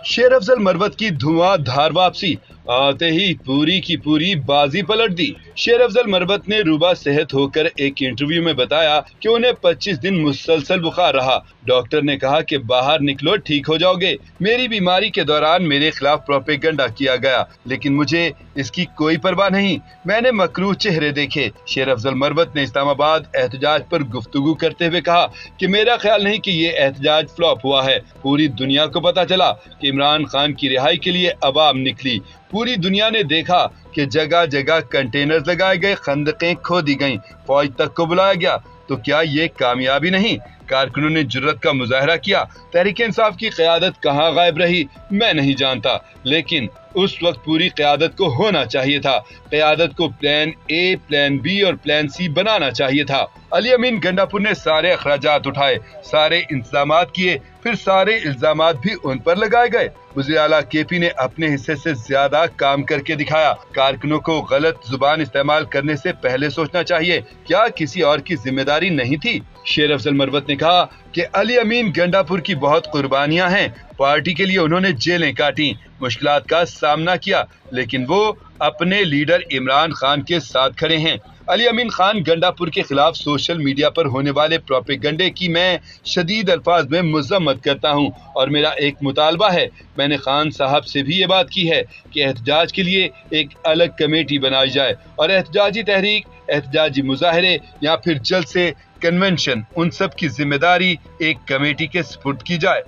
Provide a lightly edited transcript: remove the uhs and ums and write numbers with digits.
शेर अफजल मरवत की धुआंधार वापसी, आते ही पूरी की पूरी बाजी पलट दी। शेर अफजल मरवत ने रूबा सेहत होकर एक इंटरव्यू में बताया कि उन्हें 25 दिन मुसलसल बुखार रहा। डॉक्टर ने कहा कि बाहर निकलो, ठीक हो जाओगे। मेरी बीमारी के दौरान मेरे खिलाफ प्रोपेगेंडा किया गया, लेकिन मुझे इसकी कोई परवाह नहीं। मैंने मकरूह चेहरे देखे। शेर अफजल मरवत ने इस्लामाबाद एहतजाज पर गुफ्तगू करते हुए कहा कि मेरा ख्याल नहीं कि ये एहतजाज फ्लॉप हुआ है। पूरी दुनिया को पता चला कि इमरान खान की रिहाई के लिए अवाम निकली। पूरी दुनिया ने देखा कि जगह जगह कंटेनर्स लगाए गए, खंदकें खोदी गईं, फौज तक को बुलाया गया। तो क्या ये कामयाबी नहीं? कारकुनों ने जुर्रत का मुजाहरा किया। तहरीक इंसाफ की क़यादत कहाँ गायब रही, मैं नहीं जानता, लेकिन उस वक्त पूरी क़यादत को होना चाहिए था। क़यादत को प्लान ए, प्लान बी और प्लान सी बनाना चाहिए था। अली अमीन गंडापुर ने सारे अखराजात उठाए, सारे इंतजामात किए, फिर सारे इल्जामात भी उन पर लगाए गए। वज़ीर आला केपी ने अपने हिस्से से ज्यादा काम करके दिखाया। कारकुनों को गलत जुबान इस्तेमाल करने से पहले सोचना चाहिए, क्या किसी और की जिम्मेदारी नहीं थी? शेर अफजल मरवत ने कहा कि अली अमीन गंडापुर की बहुत कुर्बानियां हैं। पार्टी के लिए उन्होंने जेलें काटी, मुश्किलात का सामना किया, लेकिन वो अपने लीडर इमरान खान के साथ खड़े हैं। अली अमीन खान गंडापुर के खिलाफ सोशल मीडिया पर होने वाले प्रोपेगेंडे की मैं शदीद अल्फाज में मजम्मत करता हूं और मेरा एक मुतालबा है। मैंने खान साहब से भी ये बात की है कि एहतजाज के लिए एक अलग कमेटी बनाई जाए और एहतजाजी तहरीक, एहतजाजी मुजाहरे या फिर जल्द से कन्वेंशन, उन सब की जिम्मेदारी एक कमेटी के सुपुर्द की जाए।